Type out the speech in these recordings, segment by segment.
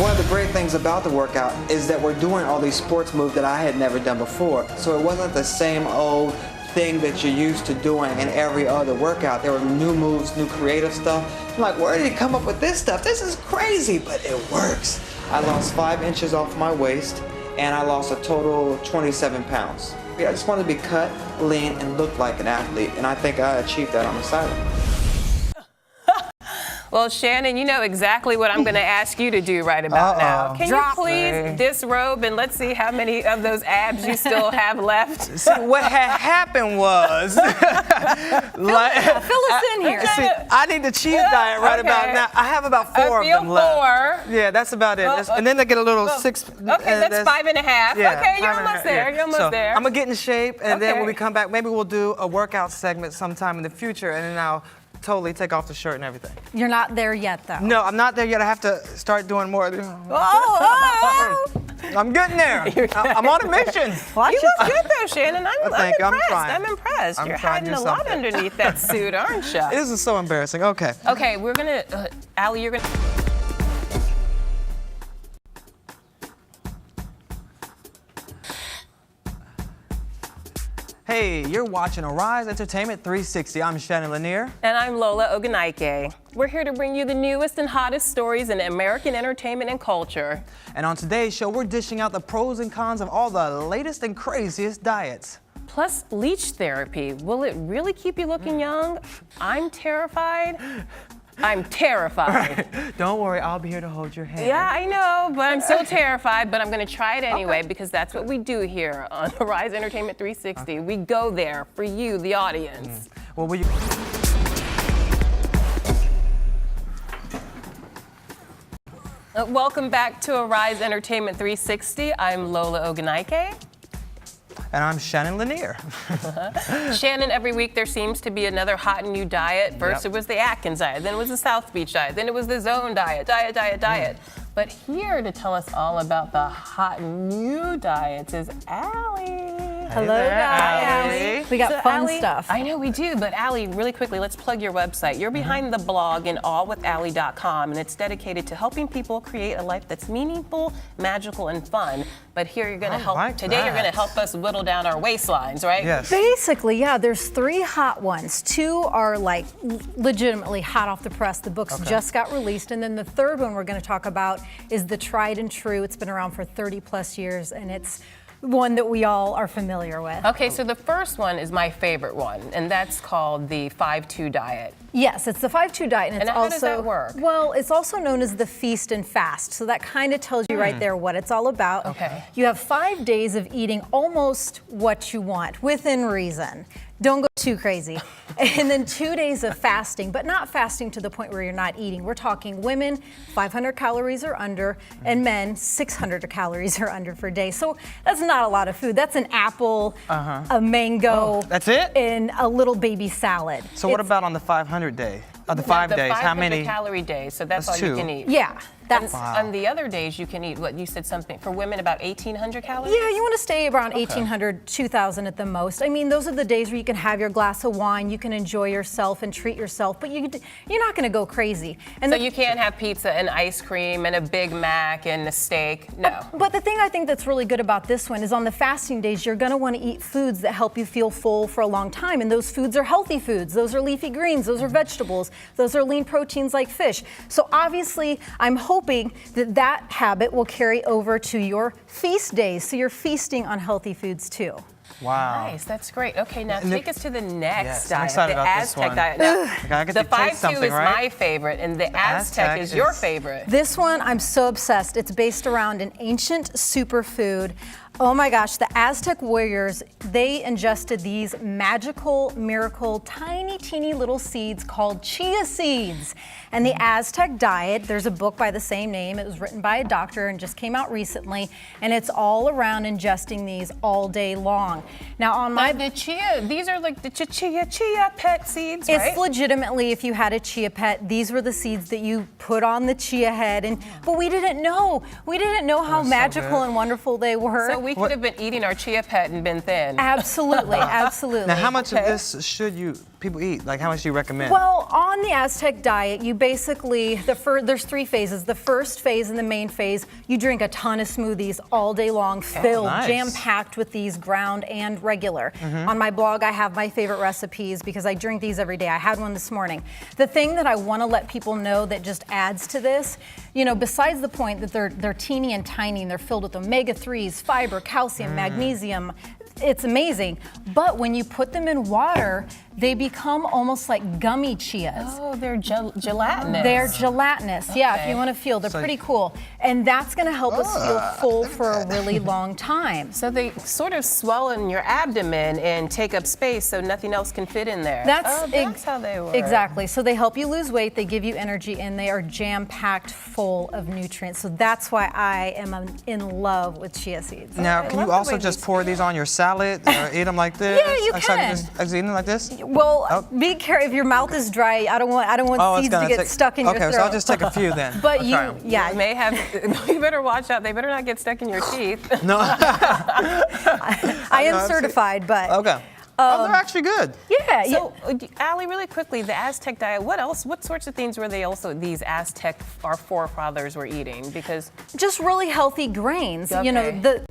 One of the great things about the workout is that we're doing all these sports moves that I had never done before. So it wasn't the same old thing that you're used to doing in every other workout. There were new moves, new creative stuff. I'm like, where did he come up with this stuff? This is crazy, but it works. I lost 5 inches off my waist, and I lost a total of 27 pounds. I just wanted to be cut, lean, and look like an athlete, and I think I achieved that on the side. Well, Shannon, you know exactly what I'm going to ask you to do right about now. Can you please disrobe and let's see how many of those abs you still have left? See, what had happened was, fill us in here. See, I need the cheese diet right about now. I have about 4 of them left. Yeah, that's about it. And then they get a little 6. Okay, that's 5.5. Yeah, okay, you're almost there. You're almost there. I'm gonna get in shape, and then when we come back, maybe we'll do a workout segment sometime in the future, and then I'll totally take off the shirt and everything. You're not there yet, though. No, I'm not there yet. I have to start doing more. I'm getting there. I'm on a mission. You look good though, Shannon. I'm impressed. I'm impressed. You're hiding a lot underneath that suit, aren't you? This is so embarrassing. Okay. Okay, we're gonna, Allie, you're gonna. Hey, you're watching Arise Entertainment 360. I'm Shannon Lanier. And I'm Lola Ogunike. We're here to bring you the newest and hottest stories in American entertainment and culture. And on today's show, we're dishing out the pros and cons of all the latest and craziest diets. Plus, leech therapy. Will it really keep you looking young? I'm terrified. I'm terrified. Right. Don't worry, I'll be here to hold your hand. Yeah, I know, but I'm still terrified, but I'm going to try it anyway because that's what we do here on Rise Entertainment 360. We go there for you, the audience. Well, will you... Welcome back to Arise Entertainment 360. I'm Lola Ogunike. And I'm Shannon Lanier. Shannon, every week there seems to be another hot and new diet. First it was the Atkins diet, then it was the South Beach diet, then it was the Zone diet, diet. But here to tell us all about the hot new diets is Allie. Hello, guys. We got fun stuff. I know we do, but Allie, really quickly, let's plug your website. You're behind the blog inallwithallie.com, and it's dedicated to helping people create a life that's meaningful, magical, and fun. But here you're going to help. Today you're going to help us whittle down our waistlines, right? Yes. Basically, yeah. There's 3 hot ones. 2 are like legitimately hot off the press. The books just got released, and then the third one we're going to talk about is the tried and true. It's been around for 30+ years, and it's one that we all are familiar with. Okay, so the first one is my favorite one, and that's called the 5-2 diet. Yes, it's the 5-2 diet, and it's how does that work? Well, it's also known as the feast and fast, so that kind of tells you right there what it's all about. Okay. You have 5 days of eating almost what you want, within reason. Don't go too crazy. And then 2 days of fasting, but not fasting to the point where you're not eating. We're talking women, 500 calories or under, and men, 600 calories or under per day. So that's not a lot of food. That's an apple, a mango. That's it? And a little baby salad. So what about on the 500 day? The 5 days, how many? 500-calorie days, so that's all you can eat. Yeah. That's on the other days you can eat what you said something for women about 1,800 calories. Yeah, you want to stay around 1,800, 2,000 at the most. I mean, those are the days where you can have your glass of wine, you can enjoy yourself and treat yourself, but you're not going to go crazy. And so you can't have pizza and ice cream and a Big Mac and a steak. No. But the thing I think that's really good about this one is on the fasting days, you're going to want to eat foods that help you feel full for a long time, and those foods are healthy foods. Those are leafy greens. Those are vegetables. Those are lean proteins like fish. So obviously, I'm hoping that that habit will carry over to your feast days, so you're feasting on healthy foods too. Wow. Nice, that's great. Okay, now take us to the next diet, I'm excited the about Aztec this one. diet. Now, the 5-2 is my favorite, and the Aztec is your favorite. This one, I'm so obsessed. It's based around an ancient superfood. Oh my gosh, the Aztec warriors, they ingested these magical, miracle, tiny, teeny little seeds called chia seeds. And the Aztec Diet, there's a book by the same name. It was written by a doctor and just came out recently. And it's all around ingesting these all day long. Now on my... the chia, these are like the chia pet seeds, right? It's legitimately, if you had a chia pet, these were the seeds that you put on the chia head. But we didn't know. We didn't know how magical and wonderful they were. So we could have been eating our chia pet and been thin. Absolutely, absolutely. Now, how much of this should you people eat? Like, how much do you recommend? Well, on the Aztec diet, you basically, there's 3 phases. The first phase and the main phase, you drink a ton of smoothies all day long, filled, jam-packed with these ground and regular. On my blog, I have my favorite recipes because I drink these every day. I had one this morning. The thing that I want to let people know that just adds to this, you know, besides the point that they're teeny and tiny and they're filled with omega-3s, fiber, calcium, magnesium, it's amazing. But when you put them in water, they become almost like gummy chias. Oh, they're gelatinous. They're gelatinous, yeah, if you want to feel. They're pretty cool. And that's going to help us feel full for a really long time. So they sort of swell in your abdomen and take up space so nothing else can fit in there. That's how they work. Exactly. So they help you lose weight, they give you energy, and they are jam-packed full of nutrients. So that's why I am in love with chia seeds. Now, can you also just pour these on your salad or eat them like this? Yeah, you can. Just eat them like this? Well, be careful. If your mouth is dry, I don't want seeds to get stuck in your throat. Okay, so I'll just take a few then. But you may have. You better watch out. They better not get stuck in your teeth. No. I am certified, but. Okay. Oh, they're actually good. Yeah. So, Allie, really quickly, the Aztec diet, what else? What sorts of things were they also, these Aztec, our forefathers were eating? Because just really healthy grains. Okay. You know, the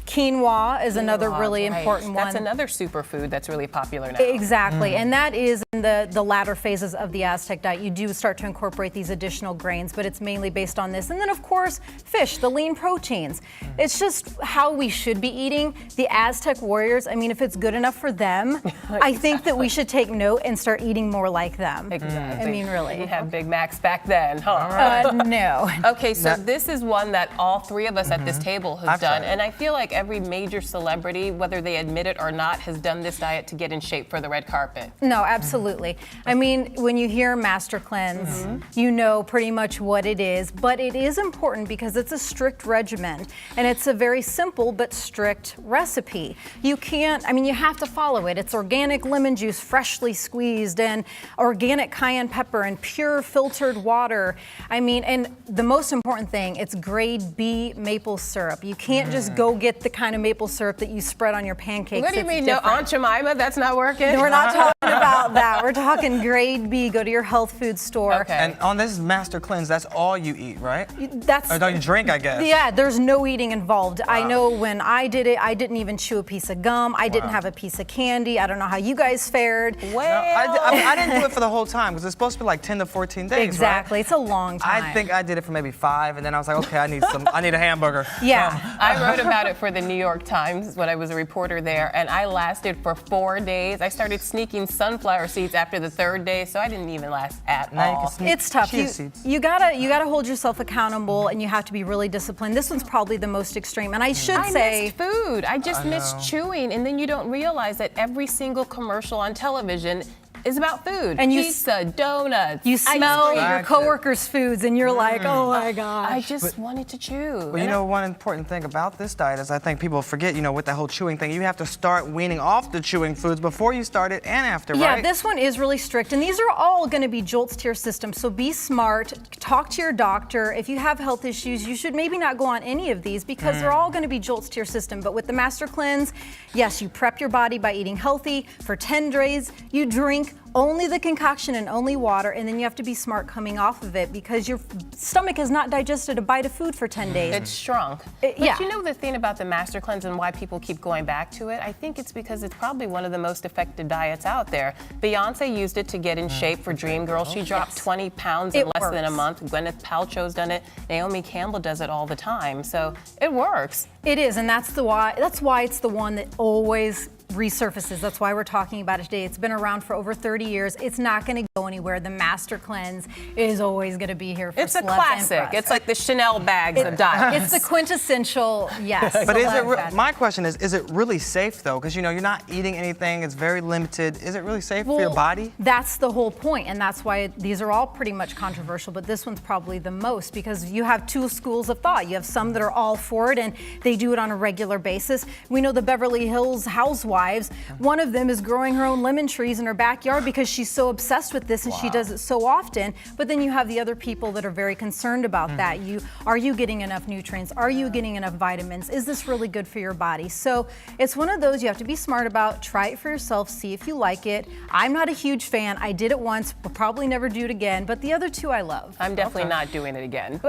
quinoa is another really important one. That's another superfood that's really popular now. Exactly, and that is in the latter phases of the Aztec diet. You do start to incorporate these additional grains, but it's mainly based on this. And then, of course, fish, the lean proteins. It's just how we should be eating. The Aztec warriors, I mean, if it's good enough for them, I think that we should take note and start eating more like them. Exactly. I mean, really. You had Big Macs back then, huh? No. Okay, so this is one that all 3 of us at this table have done, and I feel like every major celebrity, whether they admit it or not, has done this diet to get in shape for the red carpet. No, absolutely. I mean, when you hear Master Cleanse, you know pretty much what it is, but it is important because it's a strict regimen, and it's a very simple but strict recipe. You can't, I mean, you have to follow it. It's organic lemon juice, freshly squeezed, and organic cayenne pepper, and pure filtered water. I mean, and the most important thing, it's grade B maple syrup. You can't just go get the kind of maple syrup that you spread on your pancakes. What do you mean, no Aunt Jemima? That's not working? No, we're not talking about that. We're talking grade B. Go to your health food store. Okay. And on this Master Cleanse, that's all you eat, right? That's or don't you drink, I guess? Yeah, there's no eating involved. Wow. I know when I did it, I didn't even chew a piece of gum. I didn't have a piece of candy. I don't know how you guys fared. Well, no, I didn't do it for the whole time because it's supposed to be like 10 to 14 days. Exactly, right? It's a long time. I think I did it for maybe 5, and then I was like, okay, I need a hamburger. Yeah. I wrote about it for the New York Times when I was a reporter there, and I lasted for 4 days. I started sneaking sunflower seeds after the 3rd day, so I didn't even last at all. It's tough. You gotta hold yourself accountable, and you have to be really disciplined. This one's probably the most extreme, and I missed food. I just missed chewing, and then you don't realize that every single commercial on television is about food. And pizza, donuts. You smell your coworkers' foods, and you're like, oh my gosh. I just wanted to chew. Well, you know, one important thing about this diet is I think people forget, you know, with the whole chewing thing, you have to start weaning off the chewing foods before you start it and after, right? Yeah, this one is really strict, and these are all going to be jolts to your system. So be smart. Talk to your doctor. If you have health issues, you should maybe not go on any of these because they're all going to be jolts to your system. But with the Master Cleanse, yes, you prep your body by eating healthy for 10 days. You drink only the concoction and only water, and then you have to be smart coming off of it because your stomach has not digested a bite of food for 10 days. It's shrunk. But you know the thing about the Master Cleanse and why people keep going back to it? I think it's because it's probably one of the most effective diets out there. Beyonce used it to get in shape for Dreamgirl. She dropped 20 pounds in less than a month. Gwyneth Paltrow's done it. Naomi Campbell does it all the time. So it works. It is, and that's why it's the one that always resurfaces. That's why we're talking about it today. It's been around for over 30 years. It's not going to go anywhere. The Master Cleanse is always going to be here for It's a classic. It's like the Chanel bags of diets. It's the quintessential, yes. But is it? My question is it really safe though? Because you know you're not eating anything. It's very limited. Is it really safe for your body? That's the whole point, and that's why these are all pretty much controversial. But this one's probably the most because you have 2 schools of thought. You have some that are all for it and they do it on a regular basis. We know the Beverly Hills Housewives wives. One of them is growing her own lemon trees in her backyard because she's so obsessed with this and she does it so often. But then you have the other people that are very concerned about that. Are you getting enough nutrients? Are you getting enough vitamins? Is this really good for your body? So it's one of those you have to be smart about. Try it for yourself, see if you like it. I'm not a huge fan. I did it once, will probably never do it again, but the other two I love. I'm definitely not doing it again.